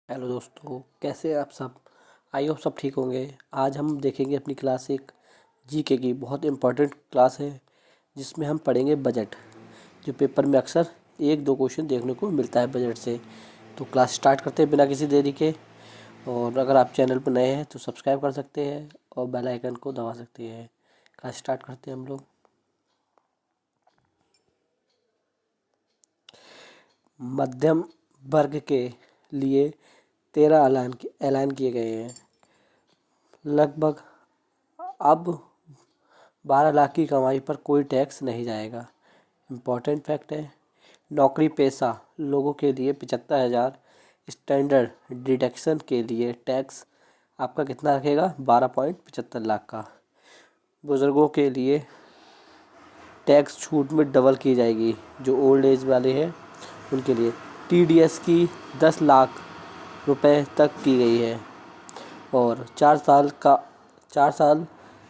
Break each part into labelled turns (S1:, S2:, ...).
S1: Hello दोस्तों, कैसे हैं आप सब। आई होप सब ठीक होंगे। आज हम देखेंगे अपनी क्लास एक जीके की बहुत इम्पोर्टेंट क्लास है, जिसमें हम पढ़ेंगे बजट, जो पेपर में अक्सर एक दो क्वेश्चन देखने को मिलता है बजट से। तो क्लास स्टार्ट करते हैं बिना किसी देरी के। और अगर आप चैनल पर नए हैं तो सब्सक्राइब कर सकते हैं और बेल आइकन को दबा सकते हैं। क्लास स्टार्ट करते हैं हम लोग। मध्यम वर्ग के लिए 13 ऐलान किए गए हैं। लगभग अब 12 लाख की कमाई पर कोई टैक्स नहीं जाएगा। इम्पॉर्टेंट फैक्ट है, नौकरी पेशा लोगों के लिए 75,000 स्टैंडर्ड डिडक्शन के लिए टैक्स आपका कितना रखेगा, 12.75 लाख का। बुज़ुर्गों के लिए टैक्स छूट में डबल की जाएगी। जो ओल्ड एज वाले हैं उनके लिए टीडीएस की 10 लाख रुपए तक की गई है। और 4 साल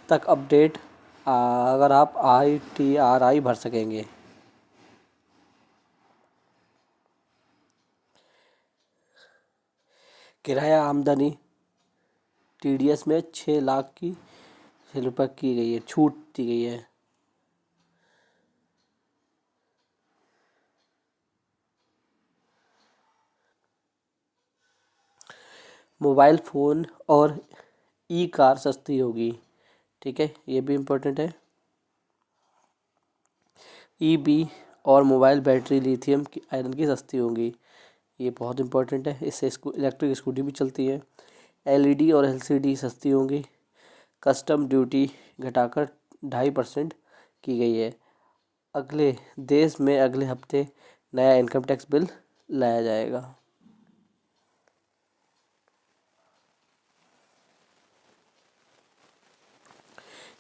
S1: तक अपडेट अगर आप ITRI भर सकेंगे। किराया आमदनी टीडीएस में 6 लाख की रुपये की गई है, छूट दी गई है। मोबाइल फ़ोन और ई कार सस्ती होगी। ठीक है, ये भी इम्पोर्टेंट है। ईबी और मोबाइल बैटरी लिथियम की आयरन की सस्ती होंगी। ये बहुत इम्पोर्टेंट है, इससे इलेक्ट्रिक स्कूटी भी चलती है। एलईडी और एलसीडी सस्ती होंगी। कस्टम ड्यूटी घटाकर 2.5% की गई है। देश में अगले हफ्ते नया इनकम टैक्स बिल लाया जाएगा।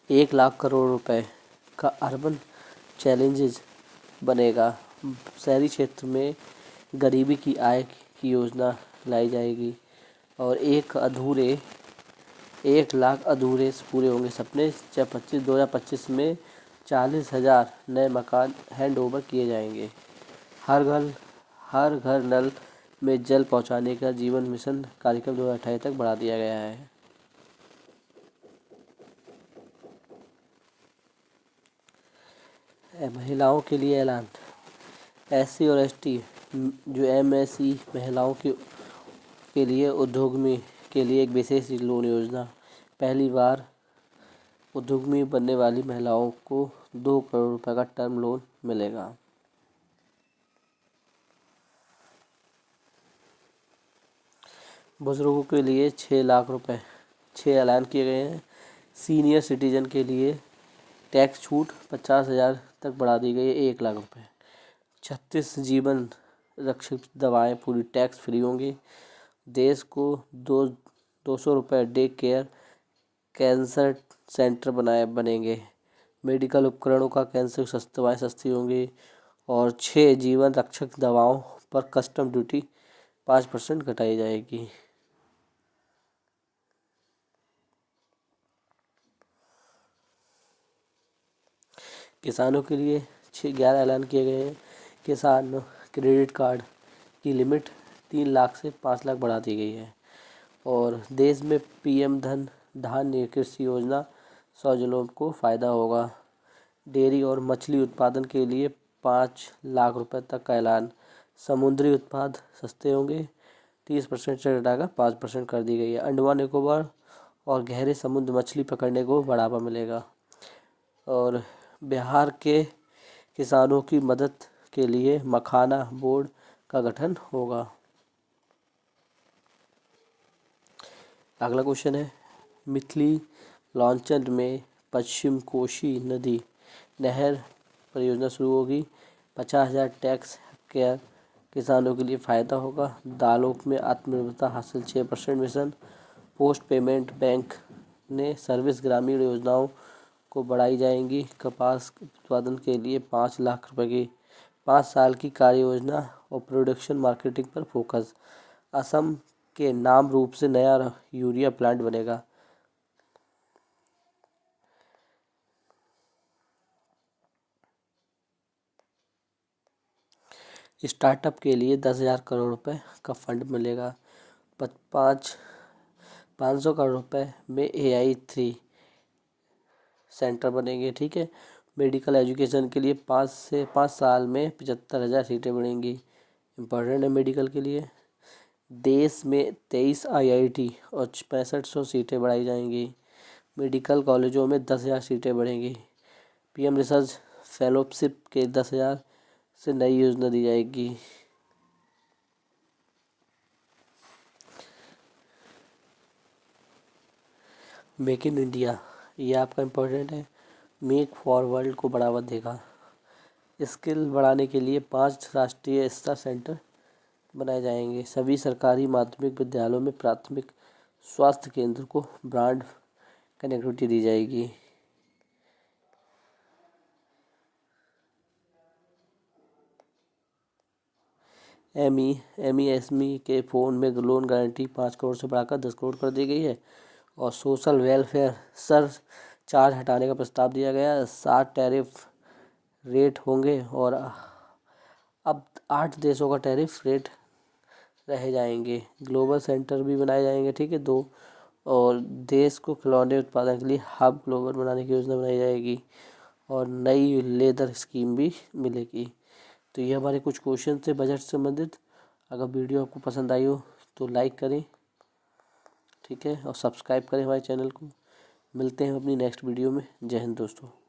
S1: 1 लाख करोड़ रुपए का अर्बन चैलेंजेस बनेगा। शहरी क्षेत्र में गरीबी की आय की योजना लाई जाएगी। और 1 लाख अधूरे पूरे होंगे सपने। 2025 में 40,000 नए मकान हैंड ओवर किए जाएंगे। हर घर हर घर नल में जल पहुंचाने का जीवन मिशन कार्यक्रम 2028 तक बढ़ा दिया गया है। महिलाओं के लिए ऐलान। SC और ST जो MSE महिलाओं के लिए उद्योगमी के लिए एक विशेष लोन योजना। पहली बार उद्योगमी बनने वाली महिलाओं को 2 करोड़ रुपए का टर्म लोन मिलेगा। बुजुर्गों के लिए 6 लाख रुपए 6 ऐलान किए गए हैं। सीनियर सिटीजन के लिए टैक्स छूट 50,000 तक बढ़ा दी गई है, 1 लाख रुपए। 36 जीवन रक्षक दवाएं पूरी टैक्स फ्री होंगी। देश को 200 रुपये डे केयर कैंसर सेंटर बनेंगे। मेडिकल उपकरणों का कैंसर दवाएँ सस्ती होंगी। और 6 जीवन रक्षक दवाओं पर कस्टम ड्यूटी 5% घटाई जाएगी। किसानों के लिए 11 ऐलान किए गए हैं। किसान क्रेडिट कार्ड की लिमिट 3 लाख से 5 लाख बढ़ा दी गई है। और देश में PM धान्य कृषि योजना 100 जिलों को फ़ायदा होगा। डेयरी और मछली उत्पादन के लिए 5 लाख रुपए तक का ऐलान। समुद्री उत्पाद सस्ते होंगे। 30% से घटाकर 5% कर दी गई है। अंडमान निकोबार और गहरे समुद्र मछली पकड़ने को बढ़ावा मिलेगा। और बिहार के किसानों की मदद के लिए मखाना बोर्ड का गठन होगा। अगला क्वेश्चन है, मिथिली लांचन में पश्चिम कोशी नदी नहर परियोजना शुरू होगी। 50,000 टैक्स केयर किसानों के लिए फ़ायदा होगा। दालों में आत्मनिर्भरता हासिल 6% मिशन। पोस्ट पेमेंट बैंक ने सर्विस ग्रामीण योजनाओं को बढ़ाई जाएंगी। कपास उत्पादन के लिए 5 लाख रुपए की 5 साल की कार्य योजना और प्रोडक्शन मार्केटिंग पर फोकस। असम के नाम रूप से नया यूरिया प्लांट बनेगा। स्टार्टअप के लिए 10,000 करोड़ रुपए का फंड मिलेगा। पाँच 500 करोड़ रुपए में AI3 सेंटर बनेंगे। ठीक है। मेडिकल एजुकेशन के लिए 5 साल में 75,000 सीटें बढ़ेंगी। इम्पोर्टेंट है मेडिकल के लिए। देश में 23 IIT और 6500 सीटें बढ़ाई जाएंगी। मेडिकल कॉलेजों में 10,000 सीटें बढ़ेंगी। PM रिसर्च फेलोशिप के 10,000 से नई योजना दी जाएगी। मेक इन इंडिया, ये आपका इम्पोर्टेंट है। मेक फॉर वर्ल्ड को बढ़ावा देगा। स्किल बढ़ाने के लिए 5 राष्ट्रीय स्तर सेंटर बनाए जाएंगे। सभी सरकारी माध्यमिक विद्यालयों में प्राथमिक स्वास्थ्य केंद्र को ब्रॉड कनेक्टिविटी दी जाएगी। MSME के फ़ोन में लोन गारंटी 5 करोड़ से बढ़ाकर 10 करोड़ कर दी गई है। और सोशल वेलफेयर सर चार्ज हटाने का प्रस्ताव दिया गया है। 7 टैरिफ रेट होंगे और अब 8 देशों का टैरिफ रेट रह जाएंगे। ग्लोबल सेंटर भी बनाए जाएंगे। ठीक है। 2 और देश को खिलौने उत्पादन के लिए हब ग्लोबल बनाने की योजना बनाई जाएगी। और नई लेदर स्कीम भी मिलेगी। तो ये हमारे कुछ क्वेश्चन थे बजट से संबंधित। अगर वीडियो आपको पसंद आई हो तो लाइक करें। ठीक है। और सब्सक्राइब करें हमारे चैनल को। मिलते हैं अपनी नेक्स्ट वीडियो में। जय हिंद दोस्तों।